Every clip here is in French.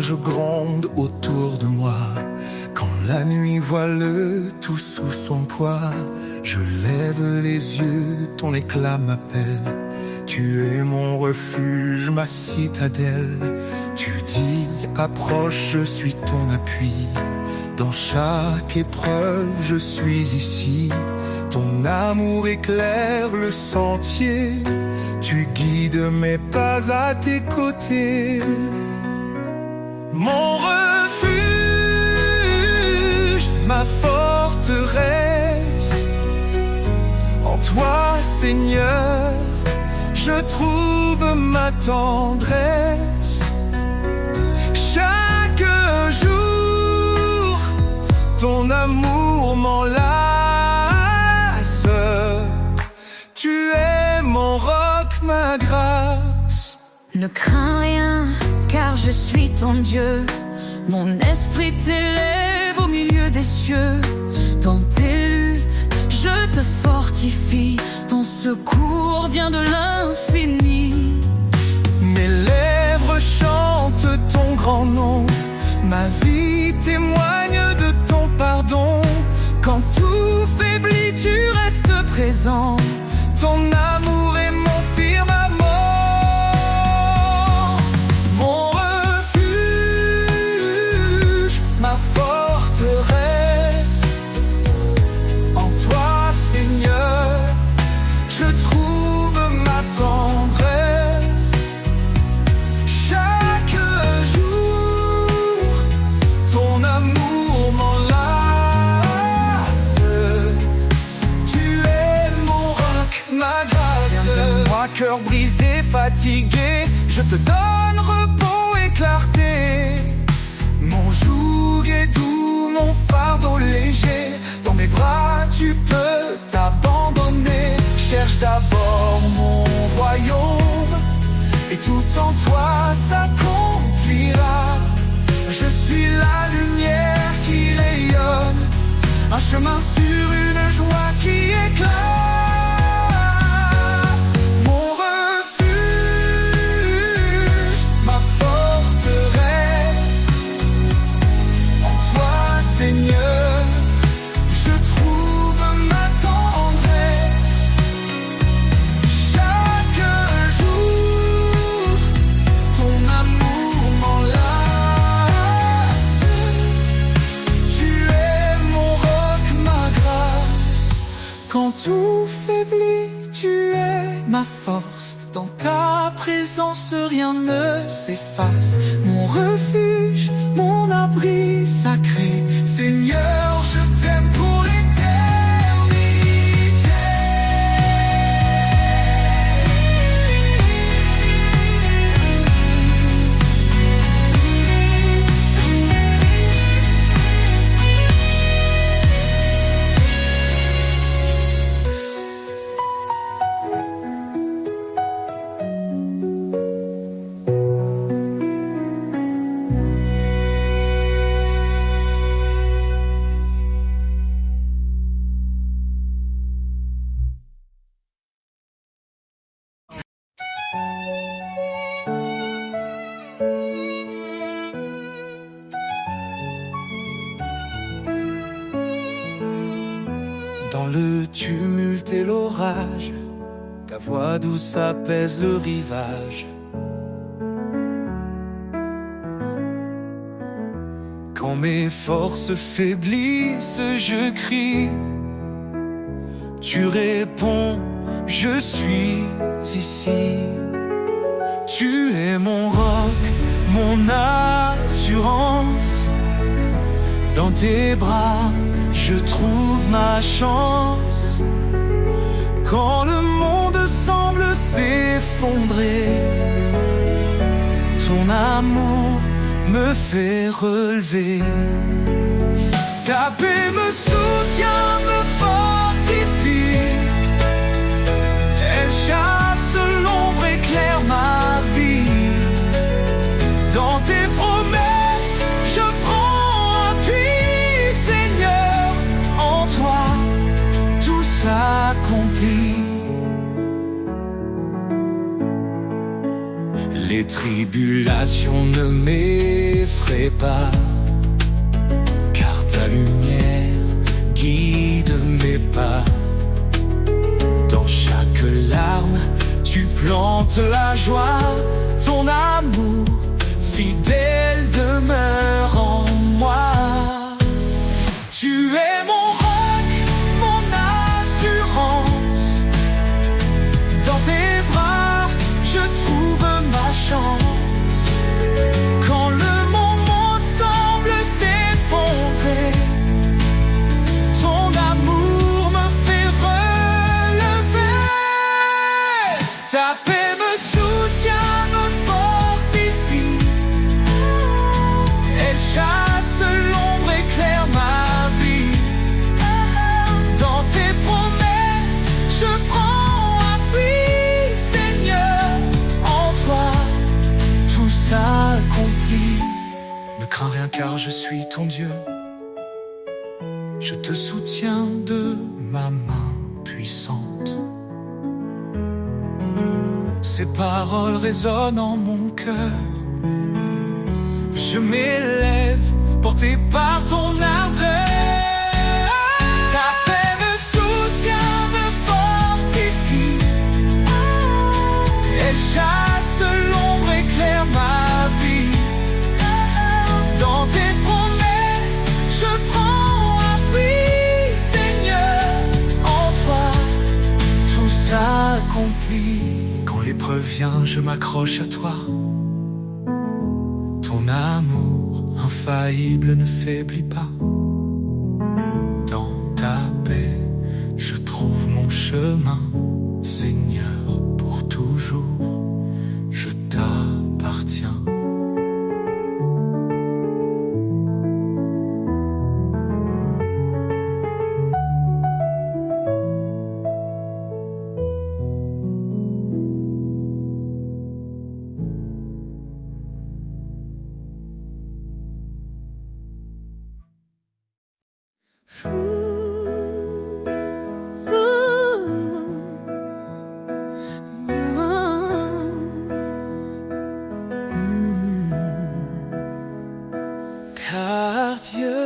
l'orage gronde autour de moi. Quand la nuit voile tout sous son poids, je lève les yeux, ton éclat m'appelle. Tu es mon refuge, ma citadelle. Tu dis, approche, je suis ton appui. Dans chaque épreuve, je suis ici. Ton amour éclaire le sentier. Tu guides mes pas à tes côtés. Mon refuge, ma forteresse. En toi, Seigneur, je trouve ma tendresse. Chaque jour, ton amour m'enlace. Tu es mon roc, ma grâce. Ne crains rien, car je suis ton Dieu. Mon esprit t'élève au milieu des cieux. Dans tes luttes, je te fortifie. Ton secours vient de l'infini. Mes lèvres chantent ton grand nom. Ma vie témoigne de ton pardon. Quand tout faiblit, tu restes présent. Ton amour est mon firmament. Mon refuge, ma forteresse. En toi, Seigneur, je trouve ma tendresse. Chaque jour, ton amour m'enlace. Tu es mon roc, ma grâce. Viens de moi, cœur brisé, fatigué, je te donne repos et clarté. Mon joug est doux, mon fardeau léger. Dans mes bras, tu peux t'abandonner. Cherche d'abord mon royaume, et tout en toi s'accomplira. Je suis la lumière qui rayonne, un chemin sur une joie qui éclate. Mon refuge, ma forteresse. En toi, Seigneur, je trouve ma tendresse. Chaque jour, ton amour m'enlace. Tu es mon roc, ma grâce. Quand tout faiblit, tu es ma force. Dans ta présence, rien ne s'efface. Mon refuge, mon abri sacré. Seigneur, je t'aime pour dans le tumulte et l'orage, ta voix douce apaise le rivage. Quand mes forces faiblissent, je crie. Tu réponds, je suis ici. Tu es mon roc, mon assurance. Dans tes bras, je trouve ma chance. Quand le monde semble s'effondrer, ton amour me fait relever. Ta paix me soutient, me fortifie. Elle chasse l'ombre, éclaire ma vie. Dans tes promesses, je prends appui, Seigneur. En toi, tout s'accomplit. Les les tribulations ne m'effraient pas, car ta lumière guide mes pas. Dans chaque larme, tu plantes la joie, ton amour fidèle demeure en moi. Tu es mon roc, mon assurance. Dans tes bras, je trouve ma chance. Quand le monde semble s'effondrer, ton amour me fait relever. Ta paix me soutient, me fortifie. Elle chasse l'ombre, éclaire ma vie. Dans tes promesses, je prends appui, Seigneur. En toi, tout s'accomplit. Ne crains rien car je suis ton Dieu. Je te soutiens de ma main puissante. Ces paroles résonnent en mon cœur. Je m'élève, porté par ton ardeur. Ta paix me soutient, me fortifie. Elle chasse l'ombre, éclaire ma vie. Dans tes promesses, je prends appui, Seigneur. En toi, tout s'accomplit. Quand l'épreuve vient, je m'accroche à toi. Ton amour infaillible ne faiblit pas. Dans ta paix, je trouve mon chemin. Seigneur, pour toujours, je t'appartiens. Car Dieu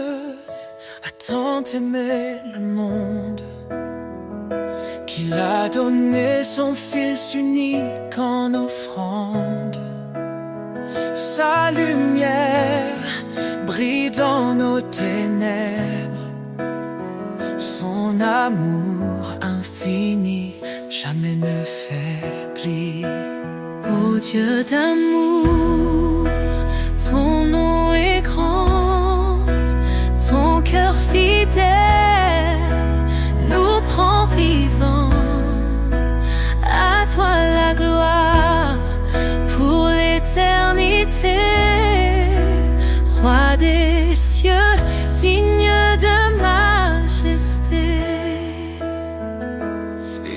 a tant aimé le monde qu'il a donné son Fils unique en offrande. Sa lumière brille dans nos ténèbres. Son amour infini jamais ne faiblit. Ô Dieu d'amour, ton nom est grand, ton cœur fidèle nous prend vivants. À toi la gloire pour l'éternité, roi des cieux, digne de majesté.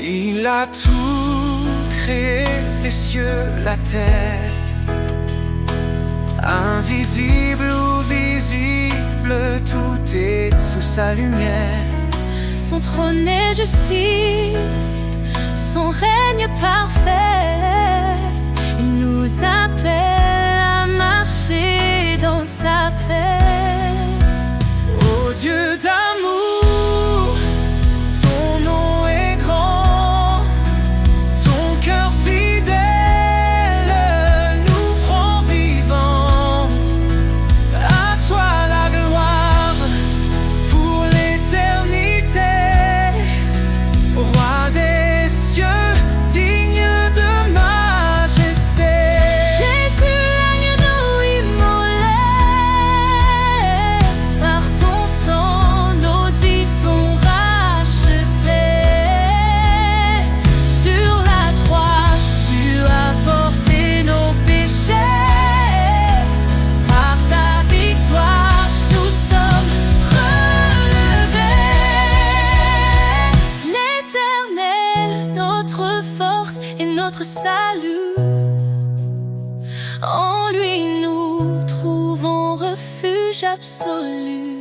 Il a tout créé, les cieux, la terre, invisible ou visible, tout est sous sa lumière. Son trône est justice, son règne parfait. Il nous appelle à marcher dans sa paix. Ô Dieu d'amour, ton nom est grand, ton cœur fidèle nous prend vivants. À toi la gloire pour l'éternité, roi des cieux, digne de majesté. Jésus, l'agneau immolé, par ton sang nos vies sont rachetées. Sur la croix, tu as porté nos péchés. Par ta victoire, nous sommes relevés. L'Éternel, notre force et notre salut. En lui nous trouvons refuge absolu.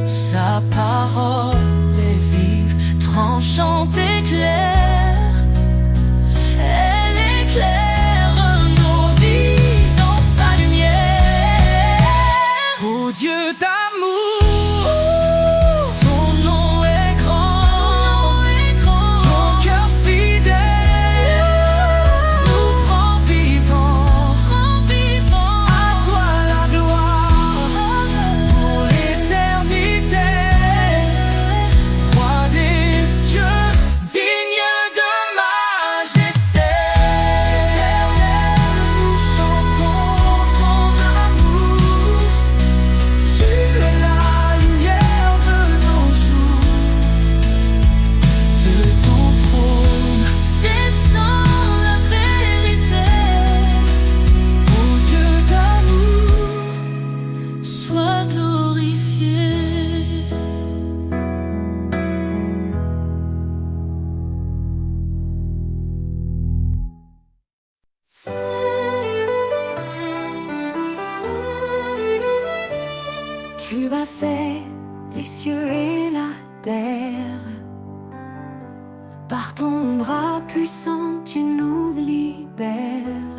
Sa parole est vive, tranchante et claire. Elle éclaire terre. Par ton bras puissant, tu nous libères.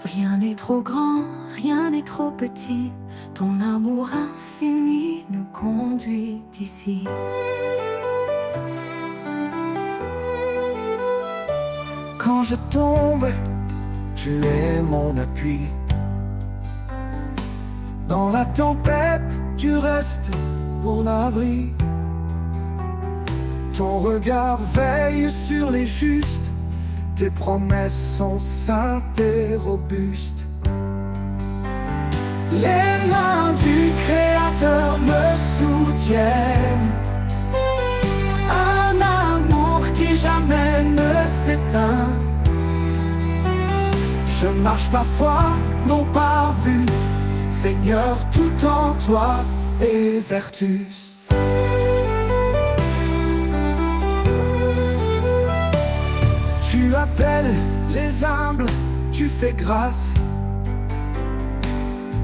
Rien n'est trop grand, rien n'est trop petit. Ton amour infini nous conduit ici. Quand je tombe, tu es mon appui. Dans la tempête, tu restes mon abri. Ton regard veille sur les justes. Tes promesses sont saintes et robustes. Les mains du Créateur me soutiennent. Un amour qui jamais ne s'éteint. Je marche par foi, non par vue. Seigneur, tout en toi est vertus. Tu appelles les humbles, tu fais grâce.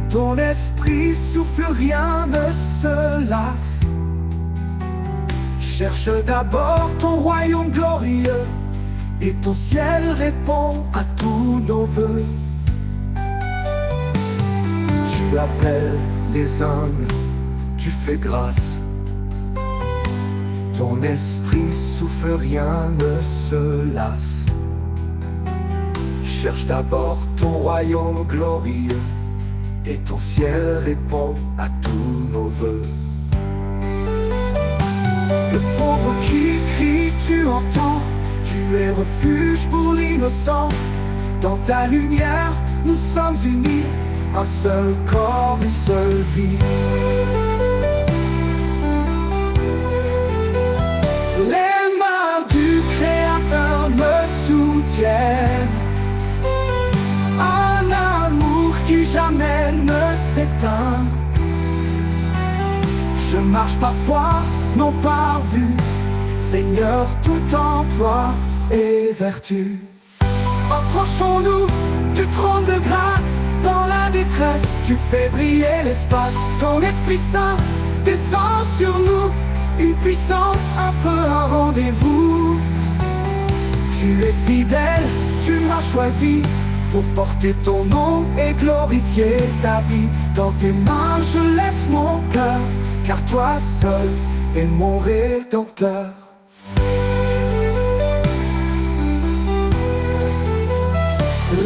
Ton esprit souffle, rien ne se lasse. Cherche d'abord ton royaume glorieux, et ton ciel répond à tous nos vœux. Tu appelles les humbles, tu fais grâce. Ton esprit souffle, rien ne se lasse. Cherche d'abord ton royaume glorieux, et ton ciel répond à tous nos vœux. Le pauvre qui crie, tu entends. Tu es refuge pour l'innocent. Dans ta lumière, nous sommes unis. Un seul corps, une seule vie. Les mains du Créateur me soutiennent. Un amour qui jamais ne s'éteint. Je marche par foi, non par vue. Seigneur, tout en toi est vertu. Approchons-nous du trône de grâce. Dans la détresse, tu fais briller l'espace. Ton Esprit Saint descend sur nous. Une puissance, un feu, un rendez-vous. Tu es fidèle, tu m'as choisi pour porter ton nom et glorifier ta vie. Dans tes mains je laisse mon cœur, car toi seul es mon Rédempteur.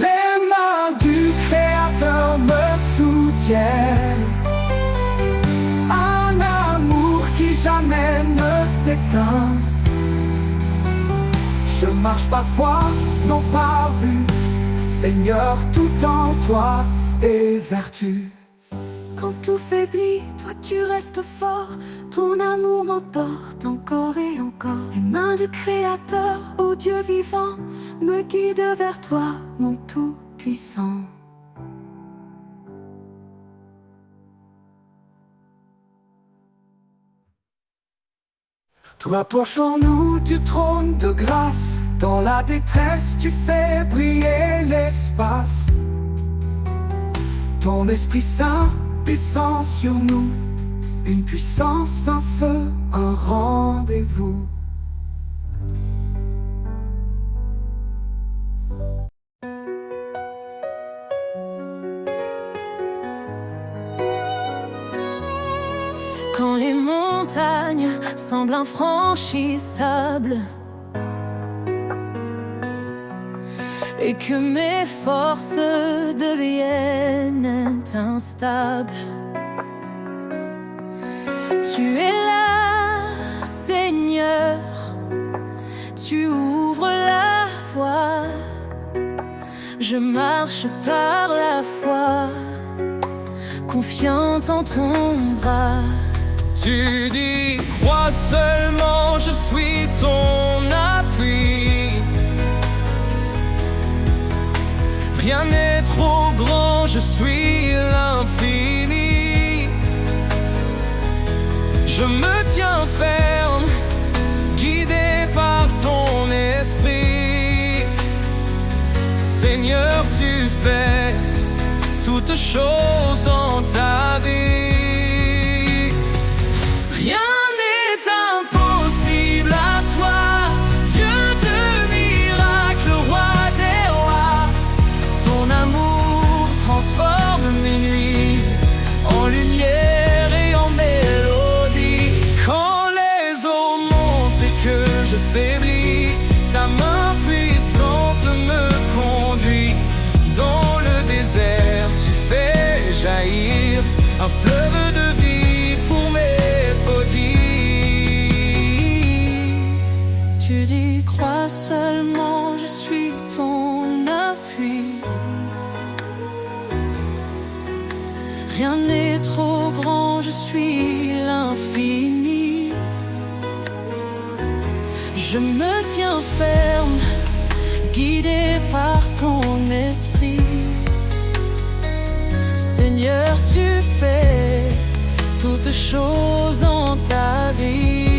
Les mains du Créateur me soutiennent. Un amour qui jamais ne s'éteint. Je marche par foi, non par vue. Seigneur, tout en toi est vertu. Quand tout faiblit, toi tu restes fort. Ton amour m'emporte encore et encore. Les mains du Créateur, ô Dieu vivant, me guident vers toi, mon Tout-Puissant. Toi, approchons-nous du trône de grâce. Dans la détresse, tu fais briller l'espace. Ton Esprit Saint descend sur nous. Une puissance, un feu, un rendez-vous. Quand les montagnes semblent infranchissables et que mes forces deviennent instables, tu es là, Seigneur, tu ouvres la voie. Je marche par la foi, confiante en ton bras. Tu dis, crois seulement, je suis ton appui. Rien n'est trop grand, je suis l'infini. Je me tiens ferme, guidé par ton esprit. Seigneur, tu fais toutes choses en ta vie. Rien n'est seulement je suis ton appui. Rien n'est trop grand, je suis l'infini. Je me tiens ferme, guidé par ton esprit. Seigneur, tu fais toutes choses en ta vie.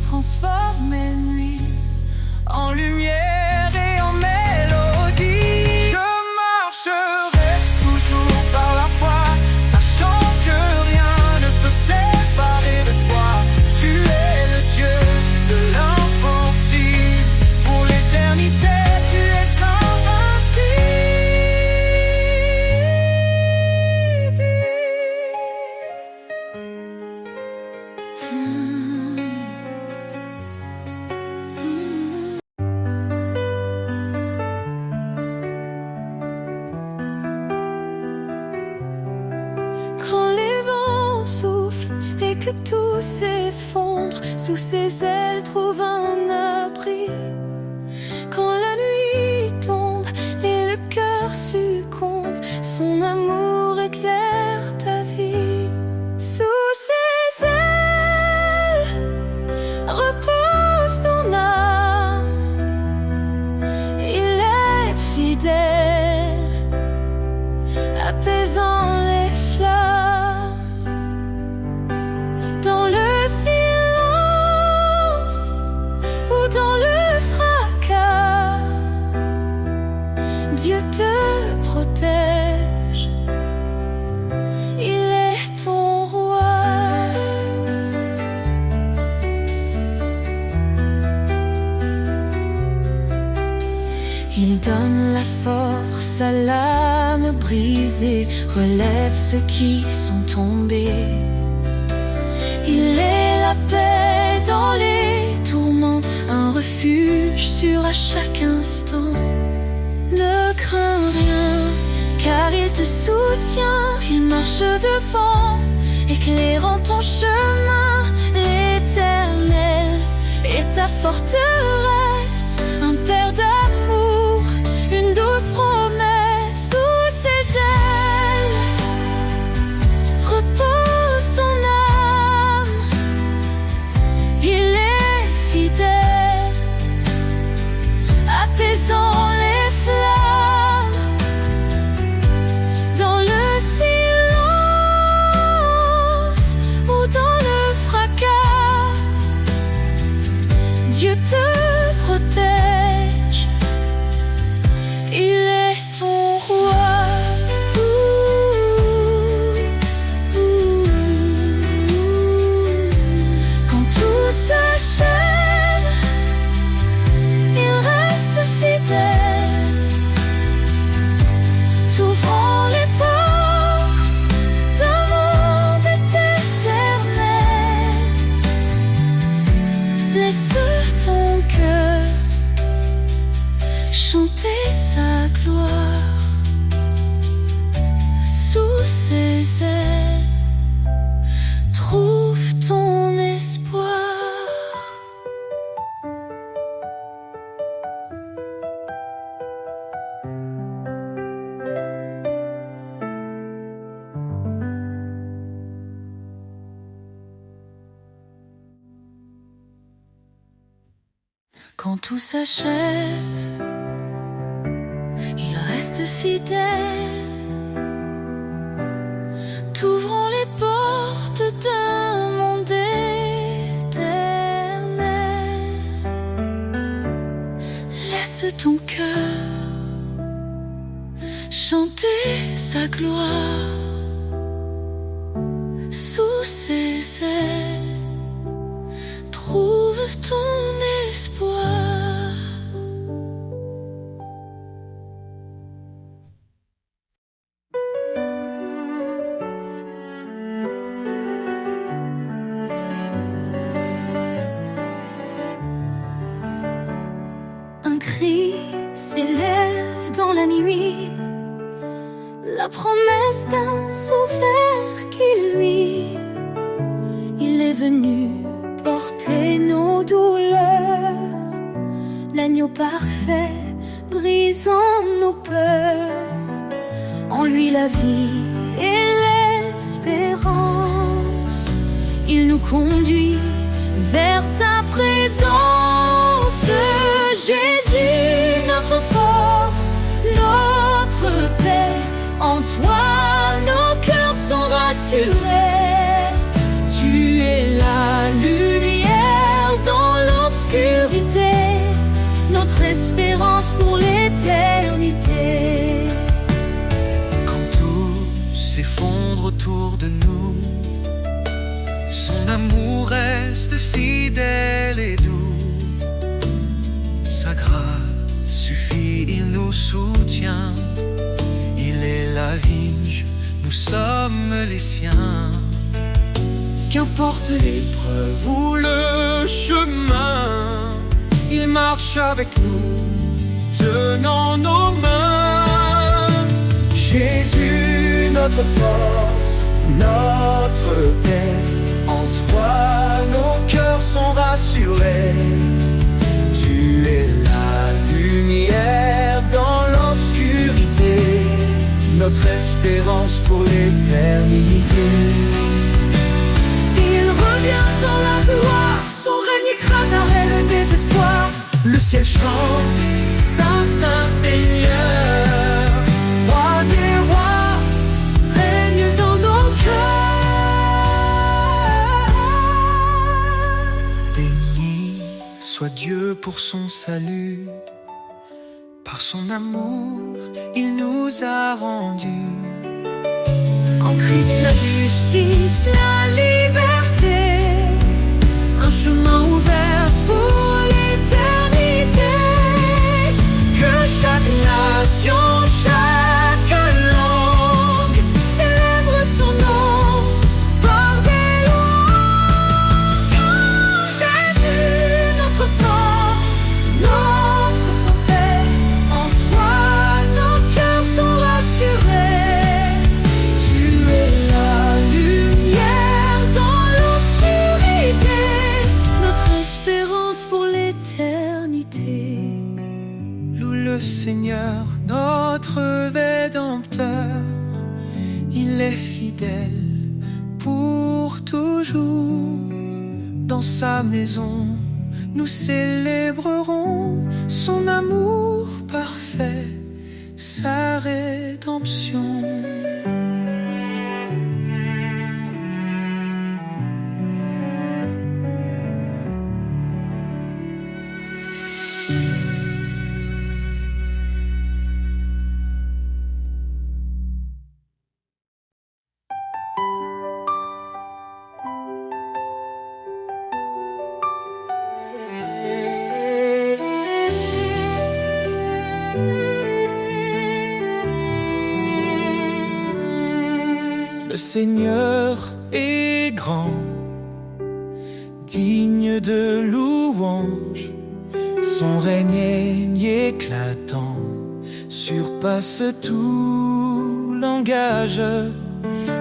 Transforme mes nuits en lumière et en mélodie. Je marcherai toujours par la foi, sachant que rien ne peut séparer de toi. Tu es le Dieu de l'impossible, pour l'éternité tu es et que tout s'effondre, sous ses ailes trouve un abri. Quand la nuit tombe et le cœur succombe, son amour éclaire ta vie. Sous ses ailes repose ton âme, il est fidèle, apaisant les flammes. Dans le silence ou dans le fracas, Dieu te protège, il est ton roi. Il donne la force à l'âme brisée, relève ceux qui sont tombés. Il est la paix dans les tourments, un refuge sûr à chaque instant. Ne crains rien, car il te soutient, il marche devant, éclairant ton chemin. L'Éternel est ta forteresse, un père d'amour, une douce promesse. Sous ses ailes repose ton âme, il est fidèle, apaisant les flammes. Dans le silence ou dans le fracas, Dieu te Quand tout s'achève, il reste fidèle, t'ouvrant les portes d'un monde éternel. Laisse ton cœur chanter sa gloire sous ses ailes. Trouve ton espoir. Un cri s'élève dans la nuit, la promesse d'un sauveur qui lui, il est venu porter nos douleurs, l'agneau parfait brisant nos peurs. En lui la vie et l'espérance, il nous conduit vers sa présence. Jésus, notre force, notre paix, en toi nos cœurs sont rassurés. Tu es la lumière dans l'obscurité, notre espérance pour l'éternité. Quand tout s'effondre autour de nous, son amour reste fidèle et doux. Sa grâce suffit, il nous soutient. Il est la vigne, nous sommes les siens. Qu'importe l'épreuve ou le chemin, il marche avec nous, tenant nos mains. Jésus, notre force, notre paix, en toi nos cœurs sont rassurés. Tu es la lumière dans l'obscurité, notre espérance pour l'éternité. Dans la gloire, son règne écraserait le désespoir. Le ciel chante, Saint, Saint Seigneur. Roi des rois, règne dans nos cœurs. Béni soit Dieu pour son salut. Par son amour, il nous a rendus. En Christ la justice, la liberté, un chemin ouvert pour l'éternité. Que chaque nation, chaque langue célèbre son nom par des louanges. Jésus, notre force, notre paix, en toi nos cœurs sont rassurés. Le Seigneur, notre Rédempteur, il est fidèle pour toujours. Dans sa maison, nous célébrerons son amour parfait, sa rédemption. Le Seigneur est grand, digne de louange. Son règne éclatant surpasse tout langage.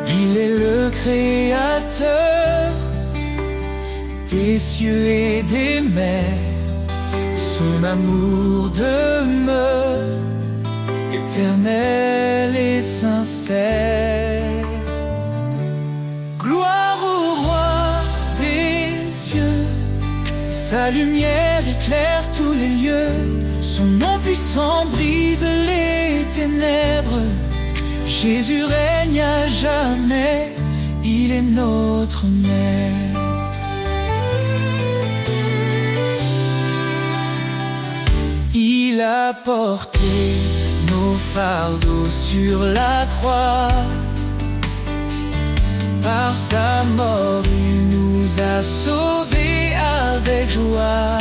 Il est le créateur des cieux et des mers. Son amour demeure éternel et sincère. Gloire au roi des cieux, Sa lumière éclaire tous les lieux, son nom puissant brise les ténèbres. Jésus règne à jamais, il est notre maître. Il a porté nos fardeaux sur la croix. Par sa mort, il nous a sauvés avec joie.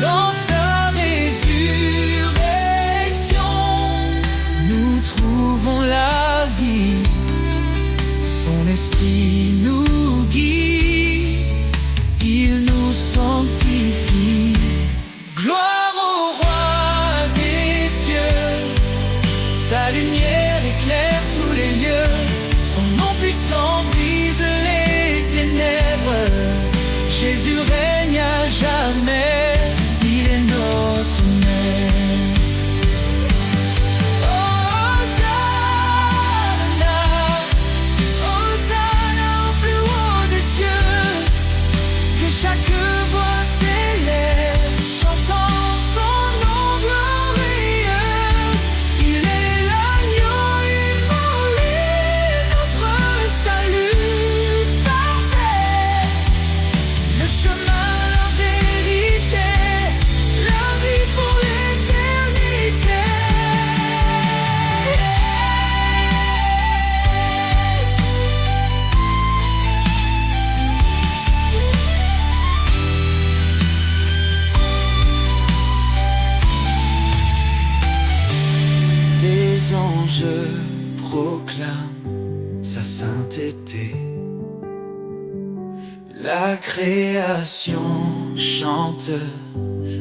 Dans sa résurrection, nous trouvons la vie. Son esprit nous guide, il nous sanctifie. Gloire au roi des cieux, sa lumière éclaire tous les lieux. Son nom puissant brise les ténèbres. Jésus règne à jamais, il est notre maître. Hosanna, Hosanna au plus haut des cieux. Que chaque voix s'élève, chantant son nom glorieux. Il est l'agneau immolé, notre salut parfait. Le chemin, la vérité, la vie pour l'éternité. Les anges proclament sa sainteté. La création chante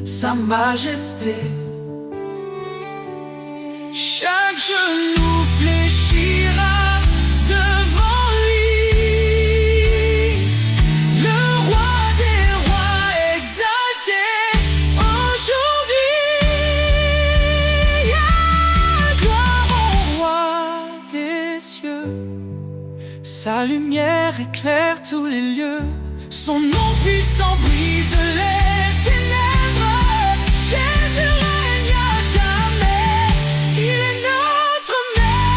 sa majesté. Chaque genou fléchira devant lui, le roi des rois exalté aujourd'hui. Gloire au roi des cieux, sa lumière éclaire tous les lieux. Son nom puissant brise les ténèbres. Jésus règne à jamais, il est notre maître.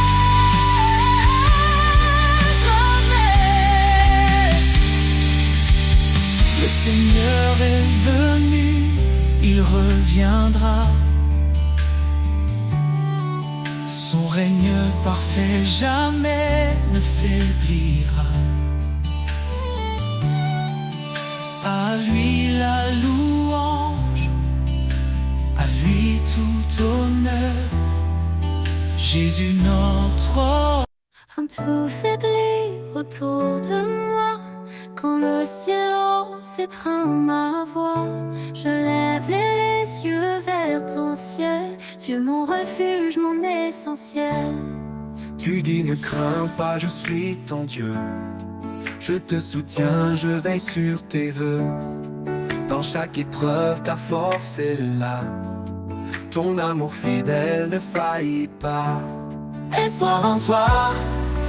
Le Seigneur est venu, il reviendra. Son règne parfait jamais ne faiblira. À lui la louange, à lui tout honneur. Jésus notre. Un peu faibli autour de moi, quand le silence étreint ma voix, je lève les yeux vers ton ciel, Dieu mon refuge, mon essentiel. Tu dis ne crains pas, je suis ton Dieu. Je te soutiens, je veille sur tes vœux. Dans chaque épreuve, ta force est là. Ton amour fidèle ne faillit pas. Espoir en toi,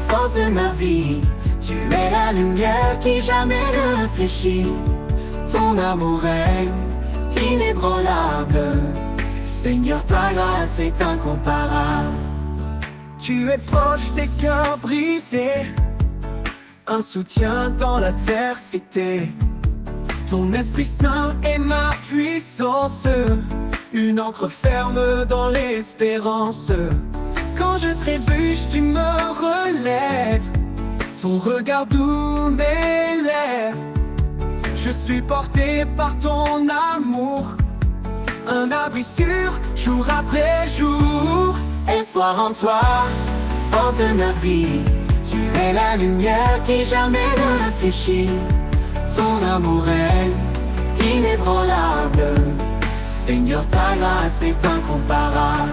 force de ma vie. Tu es la lumière qui jamais ne fléchit. Ton amour règne inébranlable. Seigneur, ta grâce est incomparable. Tu es proche des cœurs brisés, un soutien dans l'adversité. Ton Esprit Saint est ma puissance, une ancre ferme dans l'espérance. Quand je trébuche, tu me relèves. Ton regard doux m'élève. Je suis porté par ton amour, un abri sûr, jour après jour. Espoir en toi, force de ma vie. Tu es la lumière qui jamais ne fléchit. Ton amour est inébranlable. Seigneur, ta grâce est incomparable.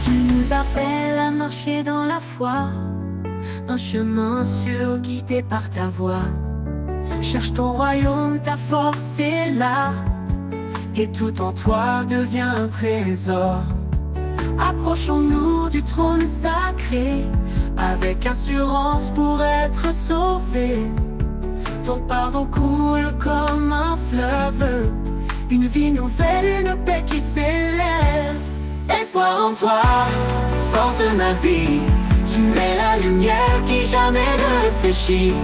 Tu nous appelles à marcher dans la foi, un chemin sûr guidé par ta voix. Cherche ton royaume, ta force est là, et tout en toi devient un trésor. Approchons-nous du trône sacré, avec assurance pour être sauvés. Ton pardon coule comme un fleuve, une vie nouvelle, une paix qui s'élève. Espoir en toi, force de ma vie, tu es la lumière qui jamais ne fléchit.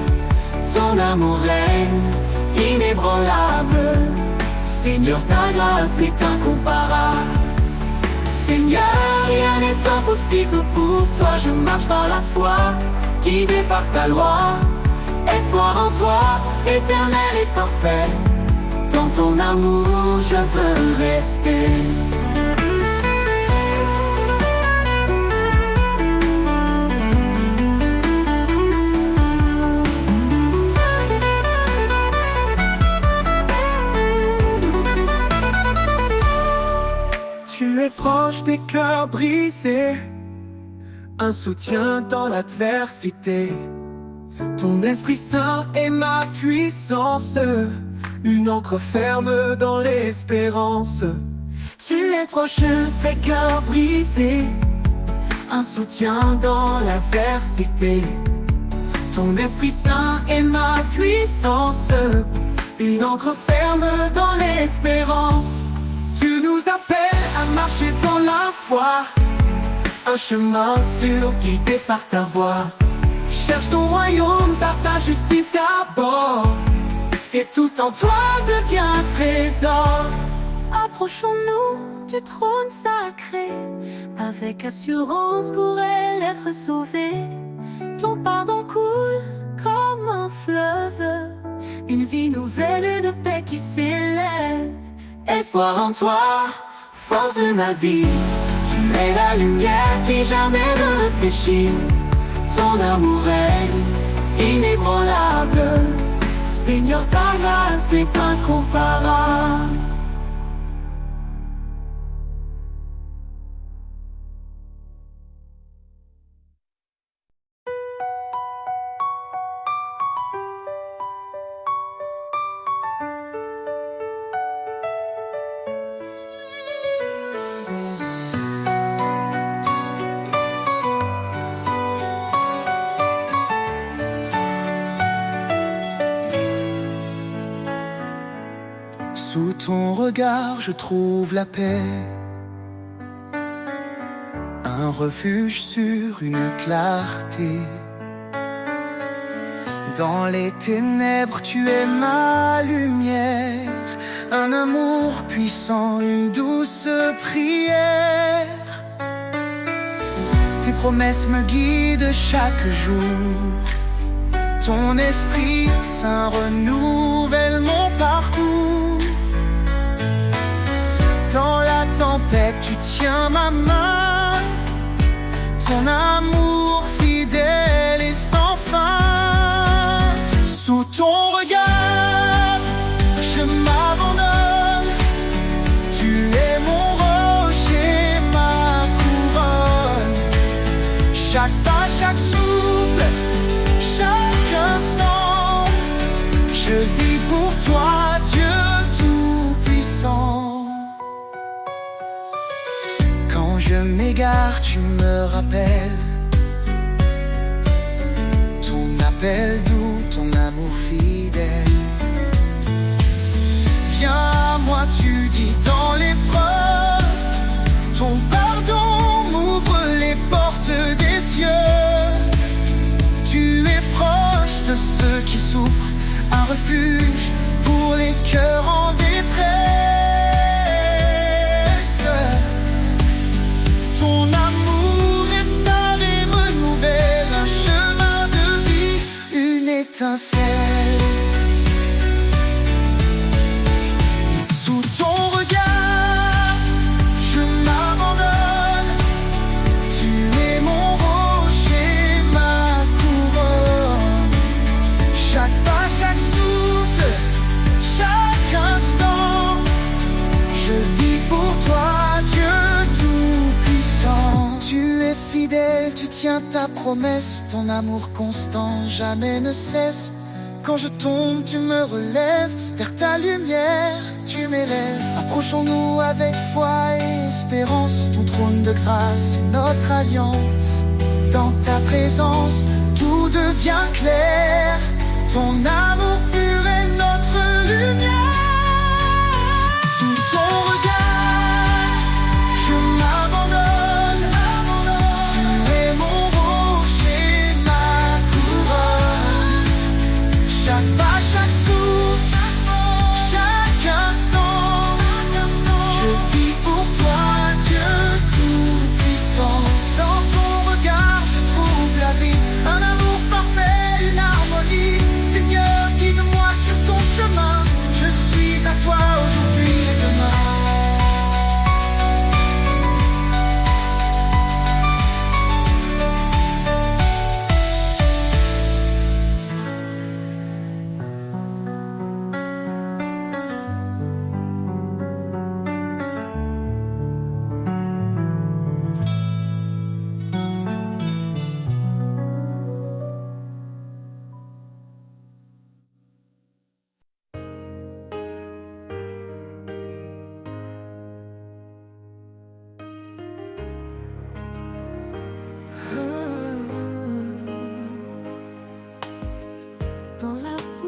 Ton amour règne inébranlable, Seigneur, ta grâce est incomparable. Seigneur, rien n'est impossible pour toi, je marche dans la foi, guidé par ta loi. Espoir en toi, éternel et parfait, dans ton amour je veux rester. Tu es proche des cœurs brisés, un soutien dans l'adversité. Ton Esprit Saint est ma puissance, une encre ferme dans l'espérance. Tu es proche des cœurs brisés, un soutien dans l'adversité. Ton Esprit Saint est ma puissance, une encre ferme dans l'espérance. Tu nous appelles à marcher dans la foi, un chemin sûr guidé par ta voix. Cherche ton royaume par ta justice d'abord, et tout en toi devient trésor. Approchons-nous du trône sacré, avec assurance pour elle être sauvée. Ton pardon coule comme un fleuve, une vie nouvelle, une paix qui s'élève. Espoir en toi, force de ma vie, tu es la lumière qui jamais ne fléchit. Ton amour règne inébranlable, Seigneur, ta grâce est incomparable. Sous ton regard je trouve la paix, un refuge sur une clarté. Dans les ténèbres tu es ma lumière, un amour puissant, une douce prière. Tes promesses me guident chaque jour, ton Esprit Saint renouvelle mon parcours. Dans la tempête, tu tiens ma main, ton amour fidèle et sans fin. Sous ton regard, je m'abandonne, tu es mon rocher, ma couronne. Chaque pas, chaque souffle, chaque instant, je vis pour toi, Dieu tout-puissant. Quand je m'égare, tu me rappelles ton appel doux, ton amour fidèle. Viens à moi, tu dis dans l'épreuve, ton pardon m'ouvre les portes des cieux. Tu es proche de ceux qui souffrent, un refuge pour les cœurs en détresse. Ton amour restaure et renouvelle, un chemin de vie, une étincelle. Sous ton regard, je m'abandonne, tu es mon rocher, ma couronne. Chaque pas, chaque souffle, chaque instant, je vis pour toi, Dieu tout-puissant. Tu es fidèle, tu tiens ta promesse, ton amour constant jamais ne cesse. Quand je tombe, tu me relèves, vers ta lumière, tu m'élèves. Approchons-nous avec foi et espérance, ton trône de grâce est notre alliance. Dans ta présence, tout devient clair, ton amour pur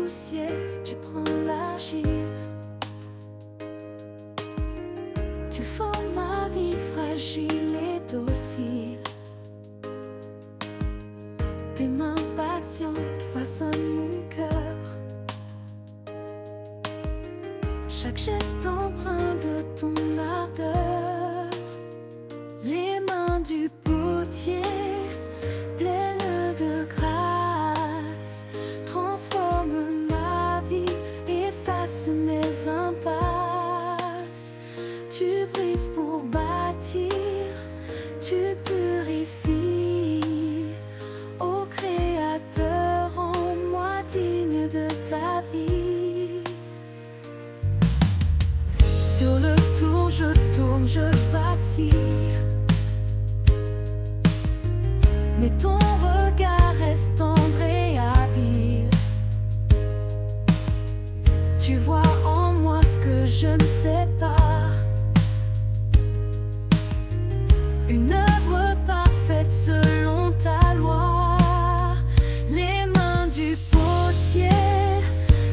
poussière, tu prends l'argile. Tu formes ma vie fragile et docile. Tes mains patientes façonnent mon cœur. Chaque geste empreint de ton ardeur. Les mains du potier, pleines de grâce, transforment ma vie, effacent mes impasses. Tu brises pour bâtir, tu purifies. Ô Créateur, rends-moi digne de ta vie. Sur le tour, je tourne, je vacille. Mais ton regard reste tendre et habile. Tu vois en moi ce que je ne sais pas. Une œuvre parfaite selon ta loi. Les mains du potier,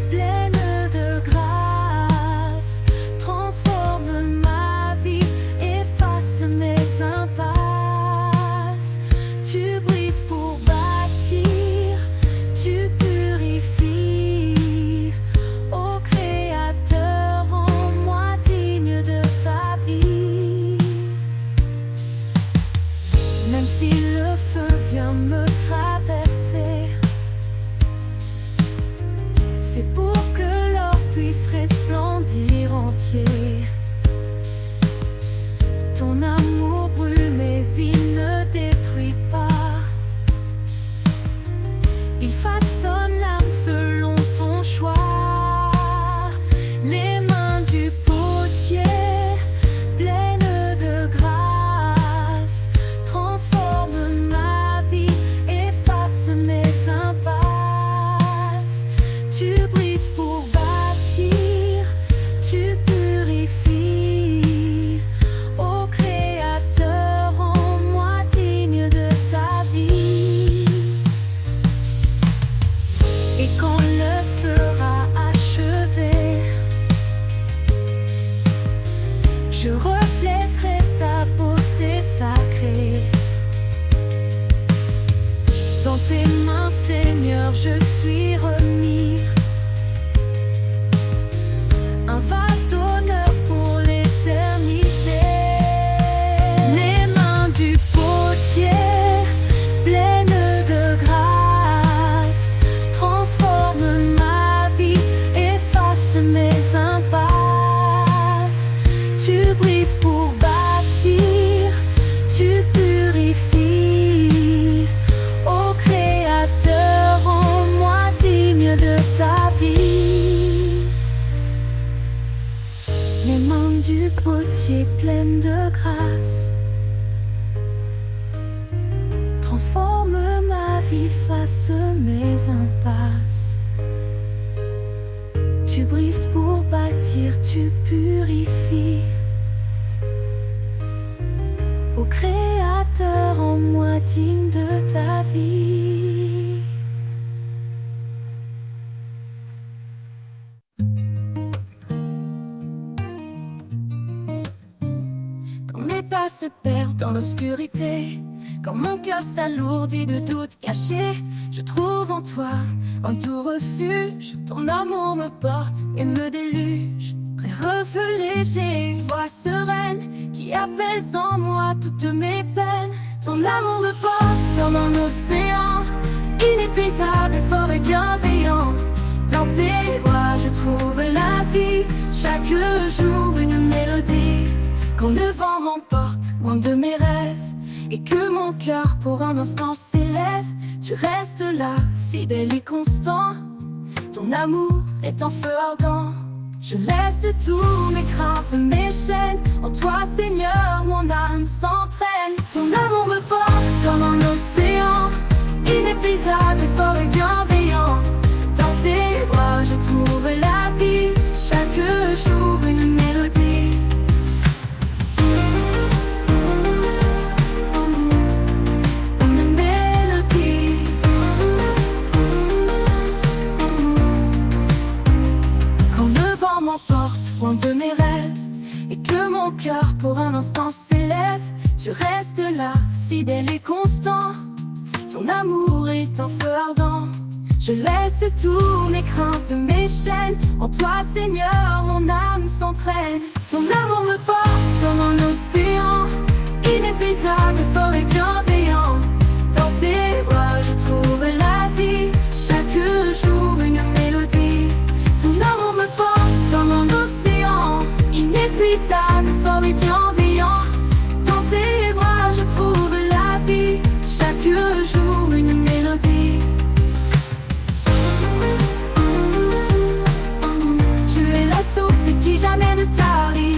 pleines de grâce, transforment ma vie, effacent mes impasses. Tu brises pour bâtir, tu purifies. Ô Créateur, rends-moi digne de ta vie. Même si le feu vient me traverser, c'est pour que l'or puisse resplendir entier. Ton amour brûle mais il ne détruit pas. Il façonne l'âme selon ton choix. Les mains du potier, pleines de grâce, transforment ma vie, effacent mes impasses. Tu brises pour bâtir, tu purifies. Ô Créateur, rends-moi digne de ta vie. Et quand l'œuvre sera achevée, je reflèterai ta beauté sacrée. Dans tes mains, Seigneur, je suis remis. Un vase d'honneur pour l'éternité. Les mains du potier, pleines de grâce, transforment ma vie, effacent mes impasses. Tu brises pour bâtir, tu purifies. Ô Créateur, rends-moi digne de ta vie. Les mains du potier pleines de grâce transforment ma vie, face mes impasses. Tu brises pour bâtir, tu purifies. Ô Créateur, rends-moi digne de ta vie. Quand mes pas se perdent dans l'obscurité, quand mon cœur s'alourdit de doutes cachés, je trouve en toi un doux refuge. Ton amour me porte et me déluge. Près reflet léger, une voix sereine qui apaise en moi toutes mes peines. Ton amour me porte comme un océan, inépuisable, fort et bienveillant. Dans tes bras je trouve la vie, chaque jour une mélodie. Quand le vent m'emporte loin de mes rêves et que mon cœur pour un instant s'élève, tu restes là, fidèle et constant. Ton amour est un feu ardent. Je laisse tous mes craintes, mes chaînes. En toi, Seigneur, mon âme s'entraîne. Ton amour me porte comme un océan, inépuisable, fort et bienveillant. Dans tes bras, je trouve la vie, chaque jour une mélodie. Une mélodie. Je laisse tous mes craintes, mes chaînes. En toi, Seigneur, mon âme s'entraîne. Ton amour me porte comme un océan, inépuisable, fort et bienveillant. Dans tes bras, je trouve la vie. Chaque jour, une mélodie. Ton amour me porte comme un océan, inépuisable, fort et bienveillant. Dans tes bras, je trouve la vie. Chaque jour, une mélodie. Tu es la source qui jamais ne tarit.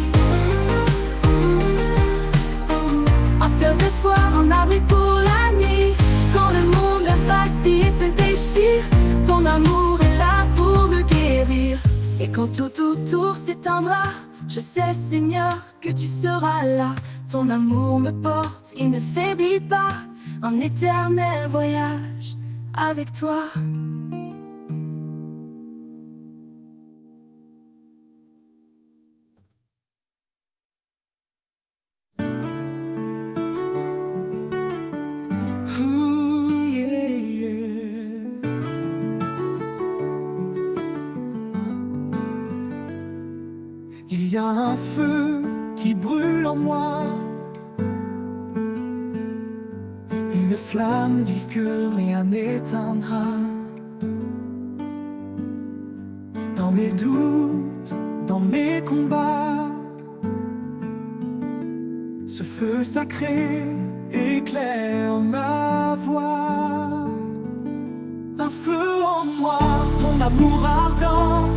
Un fleuve d'espoir, un abri pour la nuit. Quand le monde vacille, se déchire, ton amour est là pour me guérir. Et quand tout autour s'éteindra, je sais, Seigneur, que tu seras là. Ton amour me porte, il ne faiblit pas. Un éternel voyage avec toi. Ooh, yeah, yeah. Il y a un feu qui brûle en moi, une flamme vive que rien n'éteindra. Dans mes doutes, dans mes combats, ce feu sacré éclaire ma voie. Un feu en moi, ton amour ardent,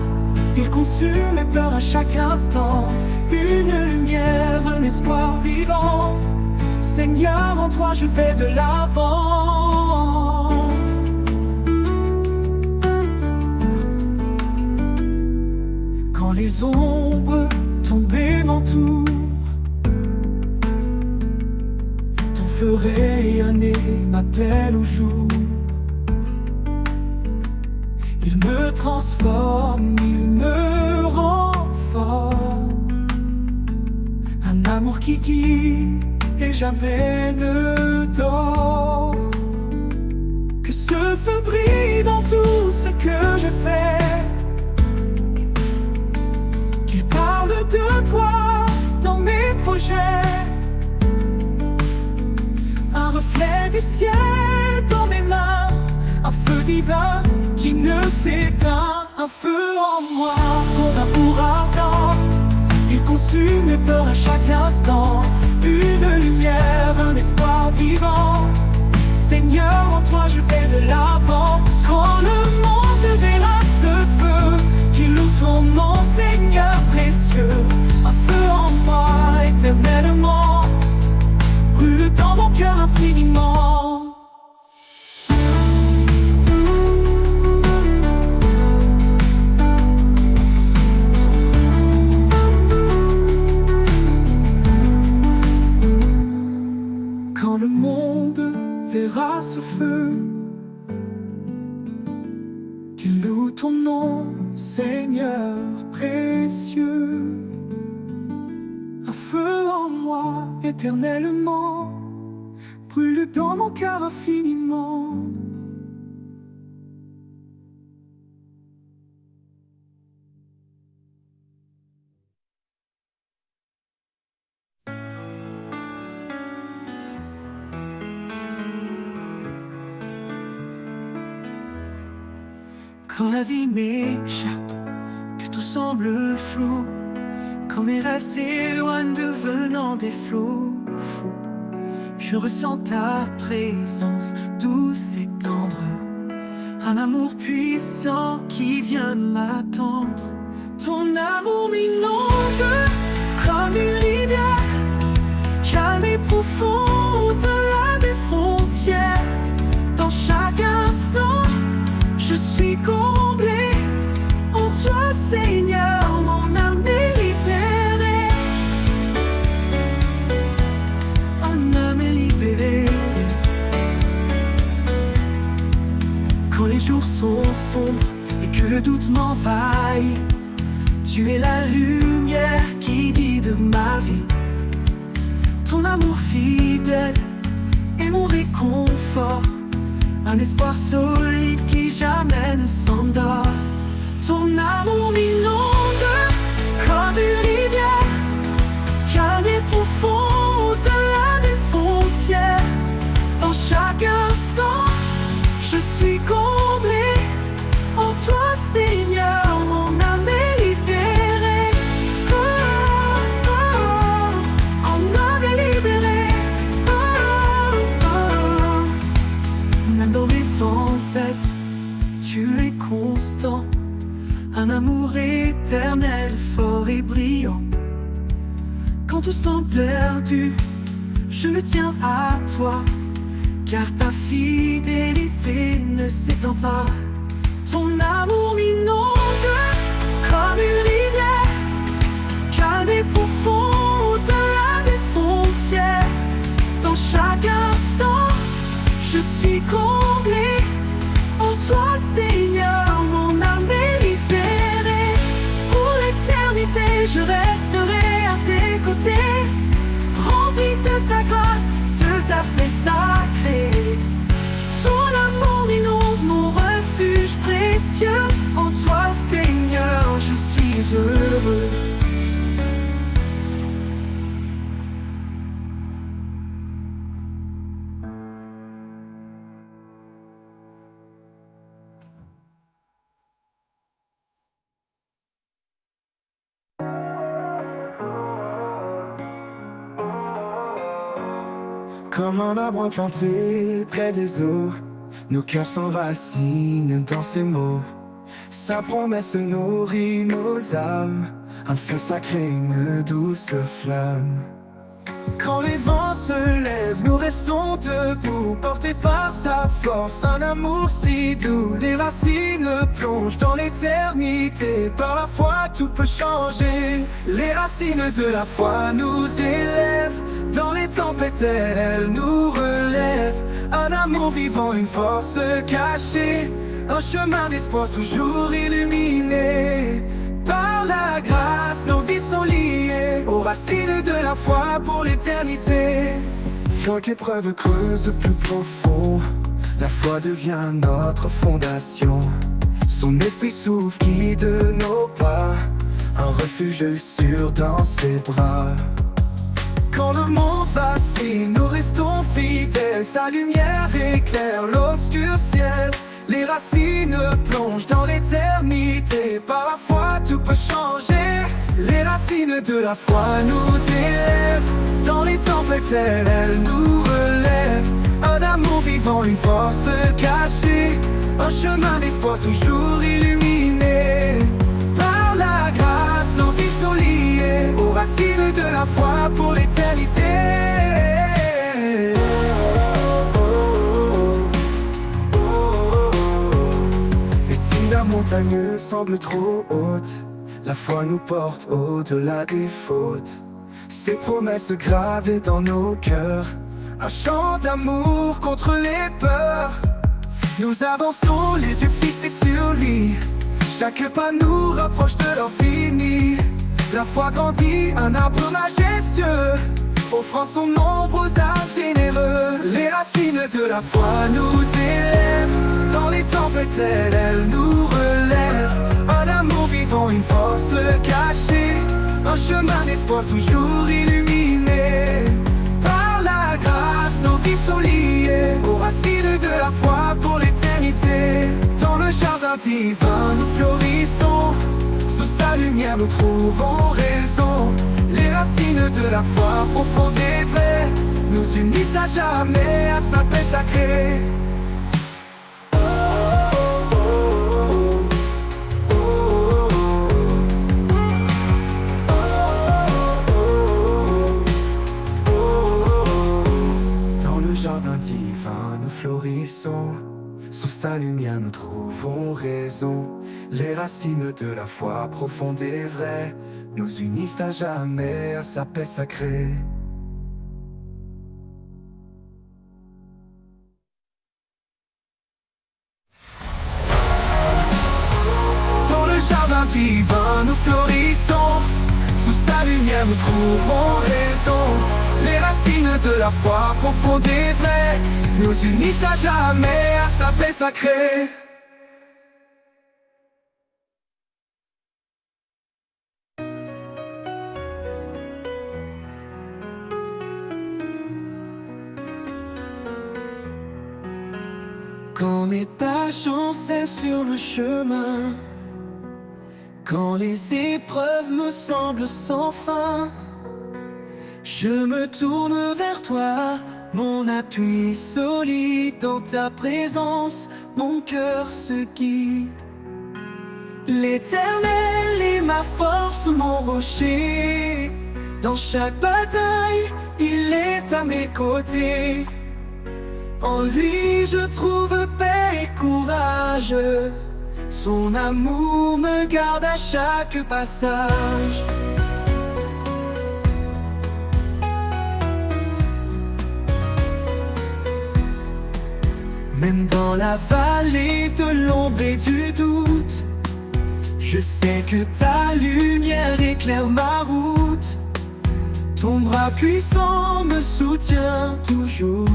il consume mes peurs à chaque instant. Une lumière, un espoir vivant. Seigneur, en toi je vais de l'avant. Quand les ombres tombées m'entourent, ton feu rayonné m'appelle au jour. Il me transforme, il me rend fort. Un amour qui guide et jamais ne dort. Que ce feu brille dans tout ce que je fais, qu'il parle de toi dans mes projets. Un reflet du ciel dans mes mains, un feu divin qui ne s'éteint. Un feu en moi, ton amour ardent, il consume mes peurs à chaque instant. Une lumière, un espoir vivant. Seigneur, en toi je vais de l'avant. Quand le monde verra ce feu qui loue ton nom, Seigneur précieux. Un feu en moi éternellement, brûle dans mon cœur infiniment. Quand le monde verra ce feu qui loue ton nom, Seigneur précieux. Un feu en moi éternellement, brûle dans mon cœur infiniment. Quand la vie m'échappe, que tout semble flou, quand mes rêves s'éloignent devenant des flots fous, je ressens ta présence douce et tendre, un amour puissant qui vient m'attendre. Ton amour m'inonde comme une rivière, calme et profonde, au-delà des frontières. Dans chaque instant, je suis comblé en toi, Seigneur, mon âme est libérée. Mon âme est libérée. Quand les jours sont sombres et que le doute m'envahit, tu es la lumière qui guide ma vie. Ton amour fidèle est mon réconfort, un espoir solide qui jamais ne s'endort. Ton amour m'inonde comme une rivière, calme et profond au-delà des frontières. Dans chaque instant, je suis comblé. En toi, Seigneur, mon âme est libérée. Oh, oh, oh, mon âme est libérée. Oh, oh, oh. Même dans les tempêtes, tu es constant. Un amour éternel, fort et brillant. Quand tout semble perdu, je me tiens à toi, car ta fidélité ne s'étend pas. Ton amour m'inonde comme une rivière, calme et profond au-delà des frontières. Dans chaque instant, je suis comblé. En toi, Seigneur, mon âme est libérée. Pour l'éternité, je resterai à tes côtés, rempli de ta grâce, de ta paix sacrée. Ton amour m'inonde, mon refuge précieux. En toi, Seigneur, je suis heureux. Comme un arbre planté près des eaux, nos cœurs s'enracinent dans ses mots. Sa promesse nourrit nos âmes, un feu sacré, une douce flamme. Quand les vents se lèvent, nous restons debout, portés par sa force, un amour si doux. Les racines plongent dans l'éternité, par la foi tout peut changer. Les racines de la foi nous élèvent, dans les tempêtes elles nous relèvent. Un amour vivant, une force cachée, un chemin d'espoir toujours illuminé. Par la grâce, nos vies sont liées aux racines de la foi pour l'éternité. Chaque épreuve creuse plus profond, la foi devient notre fondation. Son esprit souffle, guide nos pas, un refuge sûr dans ses bras. Quand le monde vacille, nous restons fidèles, sa lumière éclaire l'obscur ciel. Les racines plongent dans l'éternité, par la foi tout peut changer. Les racines de la foi nous élèvent, dans les tempêtes elles nous relèvent. Un amour vivant, une force cachée, un chemin d'espoir toujours illuminé. Par la grâce, nos vies sont liées aux racines de la foi pour l'éternité. La montagne semble trop haute, la foi nous porte au-delà des fautes. Ses promesses gravées dans nos cœurs, un chant d'amour contre les peurs. Nous avançons les yeux fixés sur lui, chaque pas nous rapproche de l'infini. La foi grandit, un arbre majestueux, offrant son ombre aux arbres généreux. Les racines de la foi nous élèvent, dans les tempêtes elles nous relèvent. Un amour vivant, une force cachée, un chemin d'espoir toujours illuminé. Par la grâce, nos vies sont liées aux racines de la foi pour l'éternité. Dans le jardin divin nous florissons, sous sa lumière nous trouvons raison. Les racines de la foi profonde et vraie nous unissent à jamais à sa paix sacrée. Dans le jardin divin nous florissons, sous sa lumière nous trouvons raison. Les racines de la foi profonde et vraie nous unissent à jamais à sa paix sacrée. Dans le jardin divin nous florissons, sous sa lumière nous trouvons raison. Les racines de la foi profonde et vraie nous unissent à jamais à sa paix sacrée. Quand mes pas chancellent sur le chemin, quand les épreuves me semblent sans fin, je me tourne vers toi, mon appui solide. Dans ta présence, mon cœur se guide. L'Éternel est ma force, mon rocher. Dans chaque bataille, il est à mes côtés. En lui je trouve paix et courage. Son amour me garde à chaque passage. Même dans la vallée de l'ombre et du doute, je sais que ta lumière éclaire ma route. Ton bras puissant me soutient toujours.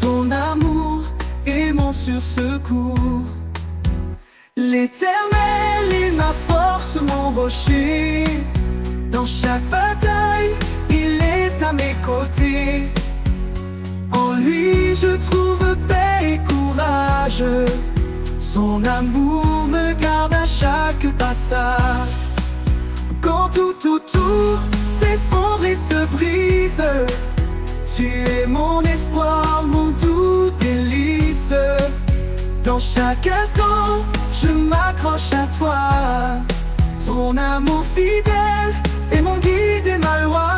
Ton amour est mon sursecours. L'Éternel est ma force, mon rocher. Dans chaque bataille, il est à mes côtés. En lui je trouve paix et courage. Son amour me garde à chaque passage. Quand tout autour s'effondre et se brise, tu es mon espoir, mon doux délice. Dans chaque instant, je m'accroche à toi. Ton amour fidèle est mon guide et ma loi.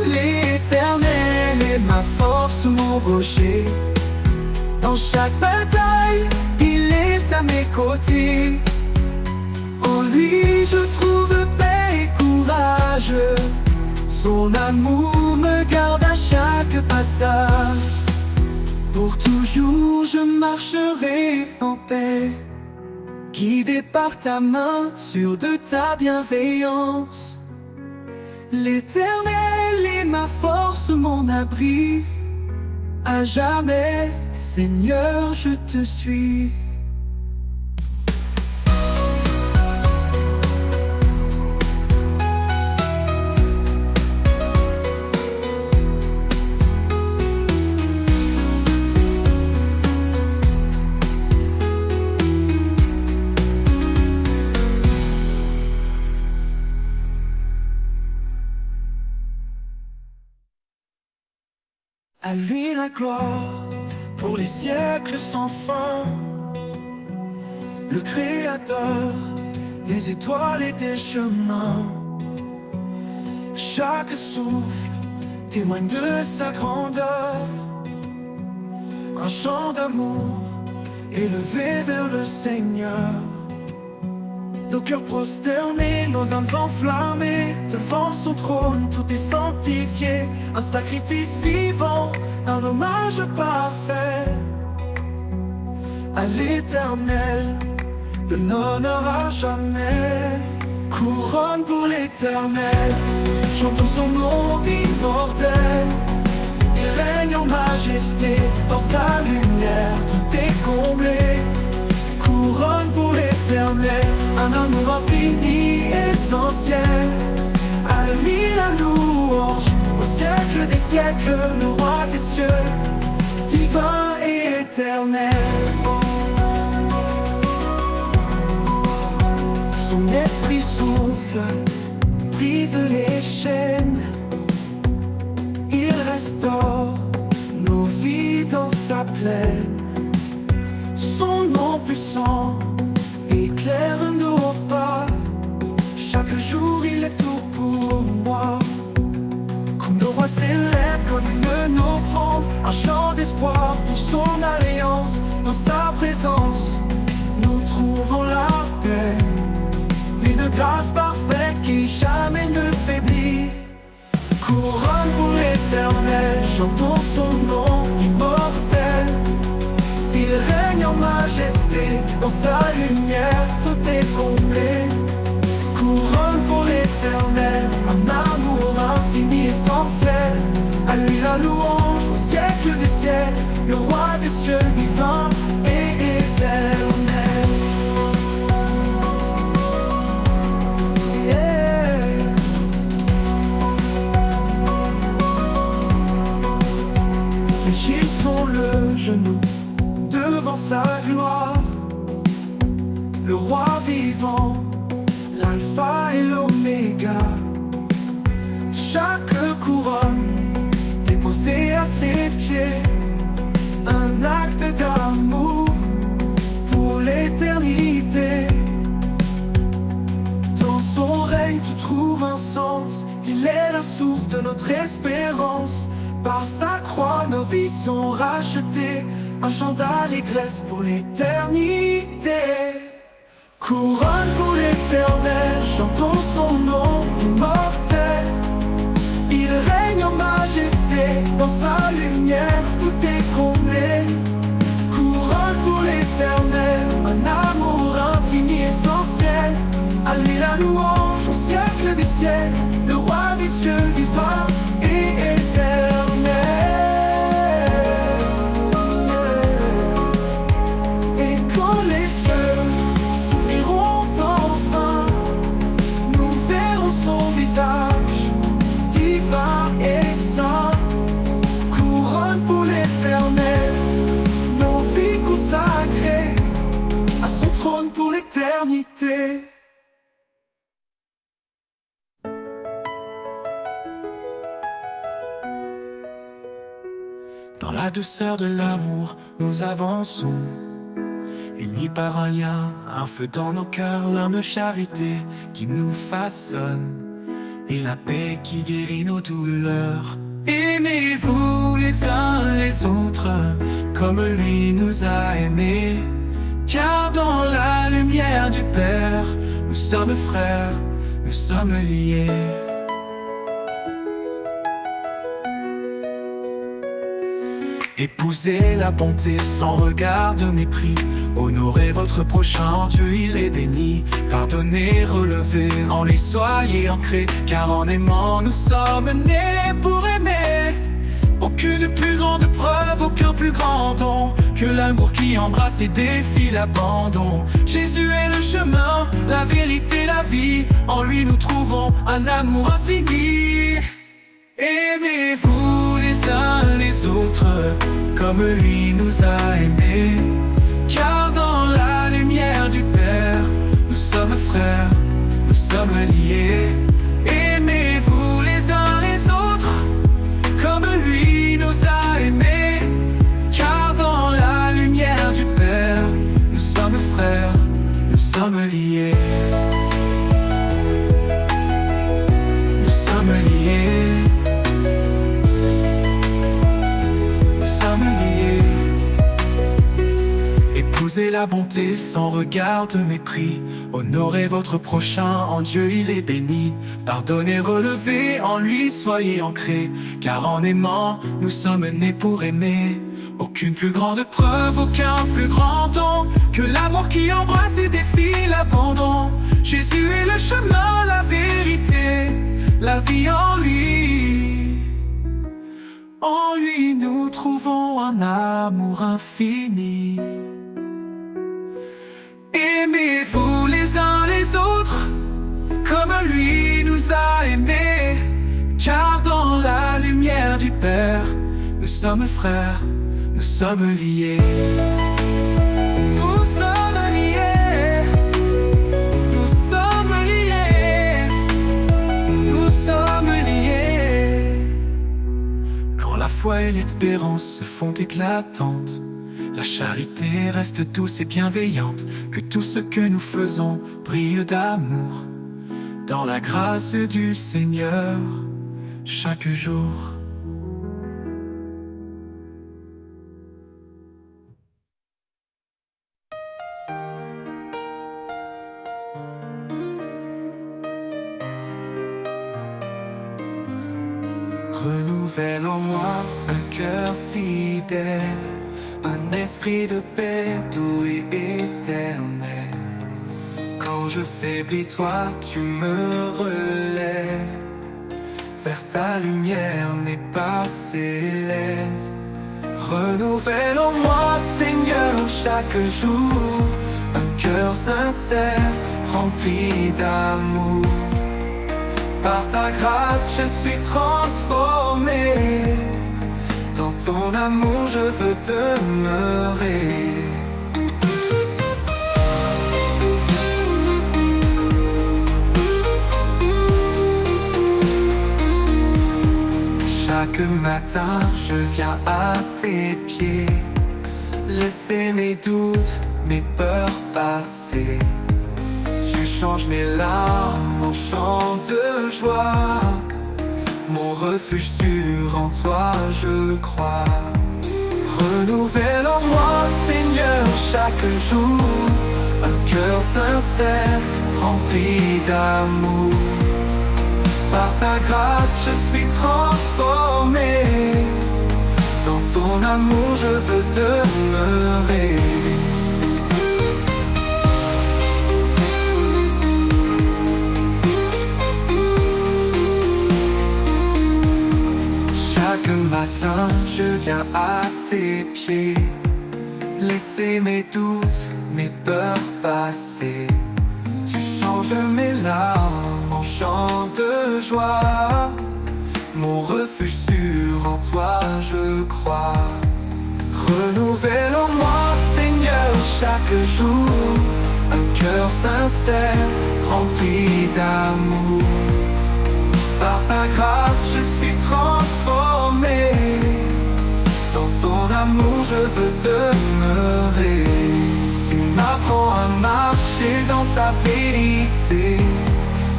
L'Éternel est ma force, mon rocher. Dans chaque bataille, il est à mes côtés. En lui je trouve paix et courage. Son amour me garde à chaque passage. Pour toujours je marcherai en paix, guidé par ta main, sûr de ta bienveillance. L'Éternel est ma force, mon abri. À jamais, Seigneur, je te suis. À lui la gloire pour les siècles sans fin. Le Créateur des étoiles et des chemins. Chaque souffle témoigne de sa grandeur. Un chant d'amour élevé vers le Seigneur. Nos cœurs prosternés, nos âmes enflammées, devant son trône, tout est sanctifié. Un sacrifice vivant, un hommage parfait. À l'Éternel, le l'honneur à jamais. Couronne pour l'Éternel, chantons son nom immortel. Il règne en majesté, dans sa lumière, tout est comblé. Couronne pour l'Éternel, un amour infini, essentiel. À lui la louange, au siècle des siècles, le roi des cieux, divin et éternel. Son esprit souffle, brise les chaînes. Il restaure nos vies dans sa plaine. Son nom puissant éclaire nos pas. Chaque jour il est tout pour moi. Comme le roi s'élève comme une offrande, un chant d'espoir pour son alliance. Dans sa présence, nous trouvons la paix. Une grâce parfaite qui jamais ne faiblit. Couronne pour l'Éternel, chantons son nom immortel. Il règne en majesté, dans sa lumière tout est comblé. Couronne pour l'Éternel, jeu divin et éternel. Yeah. Fléchissons le genou devant sa gloire, le roi vivant, l'alpha et l'oméga. Chaque couronne déposée à ses pieds, un acte d'amour pour l'éternité. Dans son règne tout trouve un sens, il est la source de notre espérance. Par sa croix nos vies sont rachetées, un chant d'allégresse pour l'éternité. Couronne pour l'éternel, chantons son nom immortel. Il règne en majesté, dans sa lumière tout est comblé. Couronne pour l'éternel, un amour infini essentiel. À lui la louange au siècle des siècles, le roi des cieux divin et éternel. Et quand les cieux s'ouvriront enfin, nous verrons son visage divin et saint. Couronne pour l'éternel, nos vies consacrées à son trône pour l'éternité. Dans la douceur de l'amour, nous avançons, unis par un lien, un feu dans nos cœurs, l'âme de charité qui nous façonne, et la paix qui guérit nos douleurs. Aimez-vous les uns les autres, comme lui nous a aimés, car dans la lumière du Père, nous sommes frères, nous sommes liés. Épousez la bonté sans regard de mépris, honorez votre prochain, Dieu il est béni. Pardonnez, relevez, en lui soyez ancrés, car en aimant nous sommes nés pour aimer. Aucune plus grande preuve, aucun plus grand don que l'amour qui embrasse et défie l'abandon. Jésus est le chemin, la vérité, la vie, en lui nous trouvons un amour infini. Aimez-vous les uns les autres, comme lui nous a aimés, car dans la lumière du Père, nous sommes frères, nous sommes liés. Aimez-vous les uns les autres, comme lui nous a aimés, car dans la lumière du Père, nous sommes frères, nous sommes liés. Nous sommes liés. Épousez la bonté sans regard de mépris, honorez votre prochain, en Dieu il est béni. Pardonnez, relevez, en lui soyez ancrés, car en aimant nous sommes nés pour aimer. Aucune plus grande preuve, aucun plus grand don que l'amour qui embrasse et défie l'abandon. Jésus est le chemin, la vérité, la vie en lui. En lui nous trouvons un amour infini. Aimez-vous les uns les autres, comme lui nous a aimés, car dans la lumière du Père, nous sommes frères, nous sommes liés. Nous sommes liés, nous sommes liés, nous sommes liés. Quand la foi et l'espérance se font éclatantes, la charité reste douce et bienveillante, que tout ce que nous faisons brille d'amour, dans la grâce du Seigneur, chaque jour. Renouvelle en moi un cœur fidèle, un esprit de paix doux et éternel. Quand je faiblis, toi tu me relèves, vers ta lumière mes pas s'élèvent. Renouvelle en moi, Seigneur, chaque jour un cœur sincère, rempli d'amour. Par ta grâce, je suis transformé. Dans ton amour, je veux demeurer. Chaque matin, je viens à tes pieds, laisser mes doutes, mes peurs passer. Tu changes mes larmes en chants de joie. Mon refuge sûr, en toi je crois. Renouvelle en moi, Seigneur, chaque jour un cœur sincère, rempli d'amour. Par ta grâce, je suis transformé. Dans ton amour, je veux demeurer. Chaque matin, je viens à tes pieds, laisser mes doutes, mes peurs passer. Tu changes mes larmes en chants de joie. Mon refuge sûr, en toi je crois. Renouvelle en moi, Seigneur, chaque jour un cœur sincère, rempli d'amour. Par ta grâce, je suis transformé. Dans ton amour, je veux demeurer. Tu m'apprends à marcher dans ta vérité,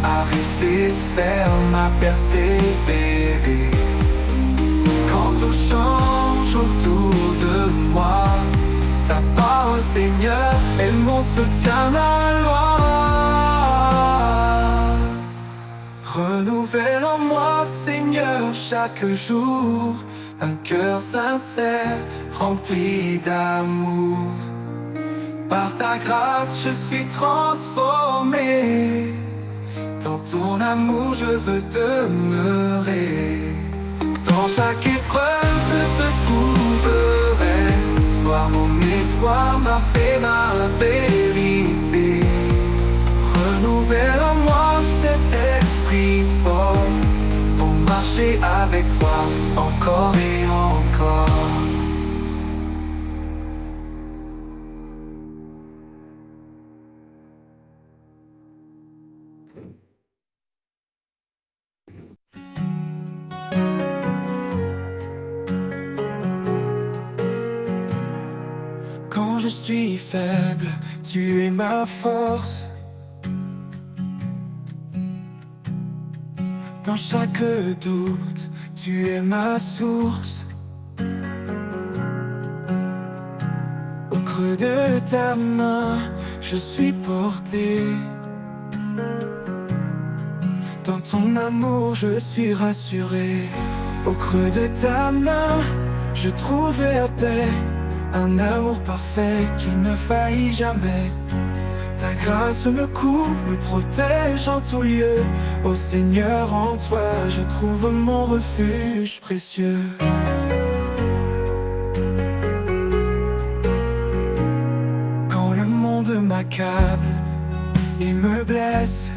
à rester ferme, à persévérer. Quand tout change autour de moi, ta parole, Seigneur, est mon soutien, ma loi. Renouvelle en moi, Seigneur, chaque jour un cœur sincère, rempli d'amour. Par ta grâce, je suis transformé. Dans ton amour, je veux demeurer. Dans chaque épreuve, je te trouverai. Toi, mon espoir, ma paix, ma vérité. Renouvelle en moi cet esprit fort pour marcher avec toi encore et encore. Quand je suis faible, tu es ma force. Dans chaque doute, tu es ma source. Au creux de ta main, je suis porté. Dans ton amour, je suis rassuré. Au creux de ta main, je trouvais la paix. Un amour parfait qui ne faillit jamais. Ta grâce me couvre, me protège en tout lieu. Ô Seigneur, en toi, je trouve mon refuge précieux. Quand le monde m'accable et me blesse,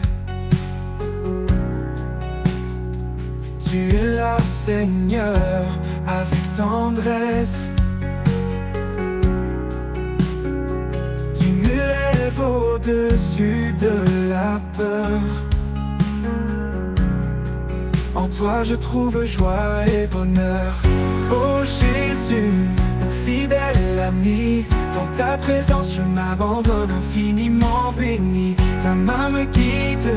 tu es là, Seigneur, avec tendresse. Au-dessus de la peur, en toi je trouve joie et bonheur. Oh Jésus, mon fidèle ami, dans ta présence je m'abandonne infiniment béni. Ta main me guide,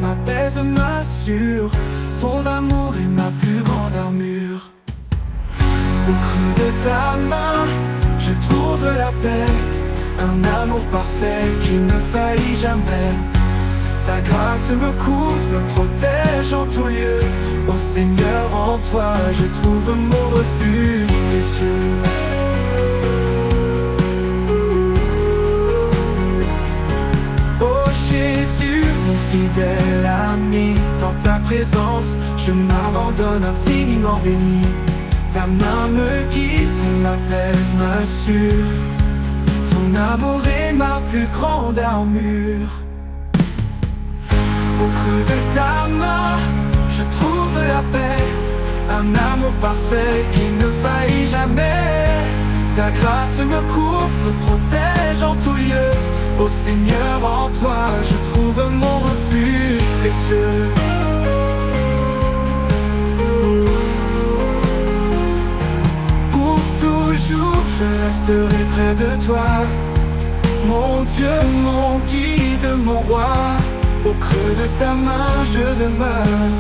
m'apaise, m'assure. Ton amour est ma plus grande armure. Au creux de ta main, je trouve la paix. Un amour parfait qui ne faillit jamais. Ta grâce me couvre, me protège en tout lieu. Ô Seigneur, en toi, je trouve mon refuge précieux. Oh Jésus, mon fidèle ami, dans ta présence, je m'abandonne infiniment béni. Ta main me guide, m'apaise, m'assure. Ton amour est ma plus grande armure. Au creux de ta main, je trouve la paix. Un amour parfait qui ne faillit jamais. Ta grâce me couvre, me protège en tout lieu. Ô Seigneur, en toi, je trouve mon refuge précieux. Pour toujours, je resterai près de toi. Mon Dieu, mon guide, mon roi. Au creux de ta main, je demeure.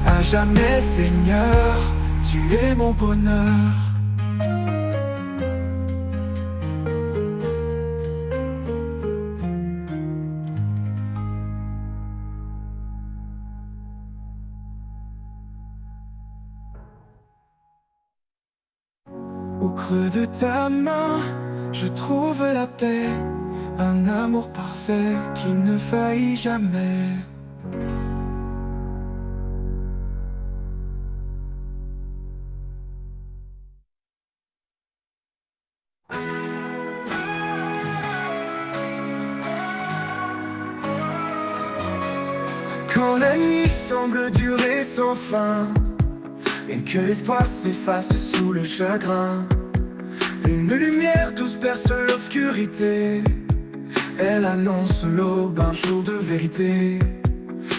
À jamais, Seigneur, tu es mon bonheur. Au creux de ta main, je trouve la paix. Un amour parfait qui ne faillit jamais. Quand la nuit semble durer sans fin et que l'espoir s'efface sous le chagrin, une lumière douce perce l'obscurité. Elle annonce l'aube, un jour de vérité.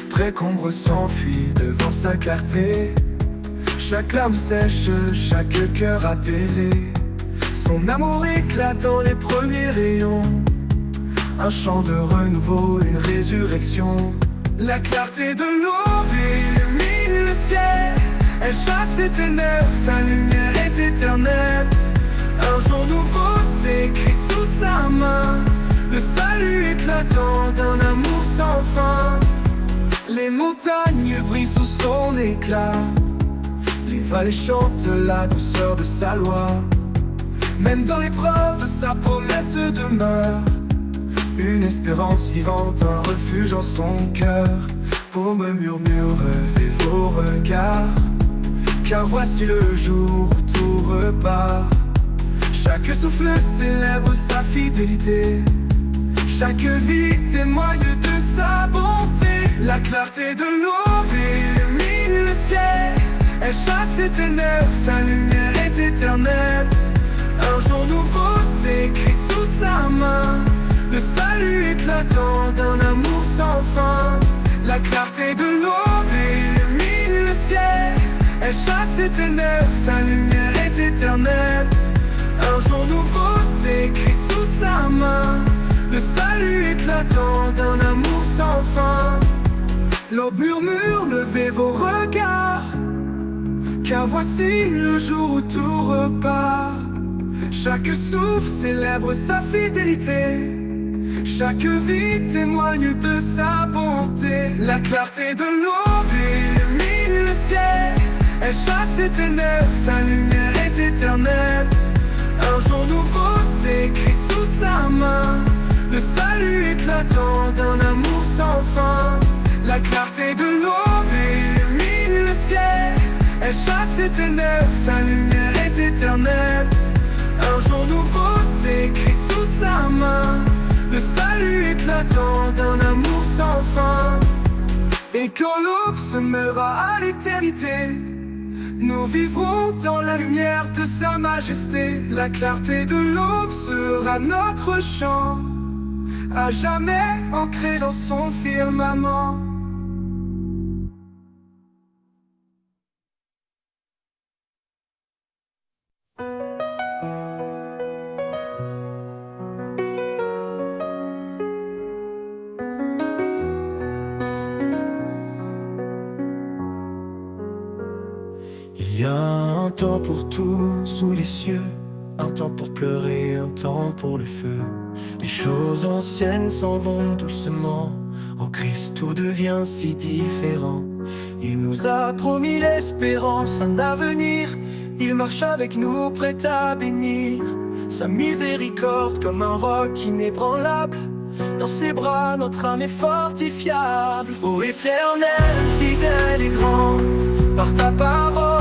Près qu'ombre s'enfuit devant sa clarté. Chaque larme sèche, chaque cœur apaisé. Son amour éclate dans les premiers rayons. Un chant de renouveau, une résurrection. La clarté de l'aube illumine le ciel. Elle chasse les ténèbres, sa lumière est éternelle. Un jour nouveau s'écrit sous sa main. Le salut éclatant d'un amour sans fin. Les montagnes brillent sous son éclat. Les vallées chantent la douceur de sa loi. Même dans l'épreuve, sa promesse demeure. Une espérance vivante, un refuge en son cœur. Pour me murmurer vos regards, car voici le jour où tout repart. Chaque souffle célèbre sa fidélité. Chaque vie témoigne de sa bonté. La clarté de l'aube illumine le ciel. Elle chasse les ténèbres, sa lumière est éternelle. Un jour nouveau s'écrit sous sa main. Le salut éclatant d'un amour sans fin. La clarté de l'aube illumine le ciel. Elle chasse les ténèbres, sa lumière est éternelle. Un jour nouveau s'écrit sous sa main. Le salut éclatant d'un amour sans fin. L'aube murmure, levez vos regards, car voici le jour où tout repart. Chaque souffle célèbre sa fidélité. Chaque vie témoigne de sa bonté. La clarté de l'aube illumine le ciel. Elle chasse les ténèbres, sa lumière est éternelle. Un jour nouveau s'écrit sous sa main. Le salut éclatant d'un amour sans fin. La clarté de l'aube illumine le ciel. Elle chasse les ténèbres, sa lumière est éternelle. Un jour nouveau s'écrit sous sa main. Le salut éclatant d'un amour sans fin. Et quand l'aube se mêlera à l'éternité, nous vivrons dans la lumière de sa majesté. La clarté de l'aube sera notre chant, à jamais ancré dans son firmament. Il y a un temps pour tout sous les cieux, un temps pour pleurer, un temps pour le feu. Les choses anciennes s'en vont doucement, en Christ tout devient si différent. Il nous a promis l'espérance, un avenir. Il marche avec nous, prêt à bénir. Sa miséricorde comme un roc inébranlable. Dans ses bras, notre âme est fortifiable. Ô Éternel, fidèle et grand, par ta parole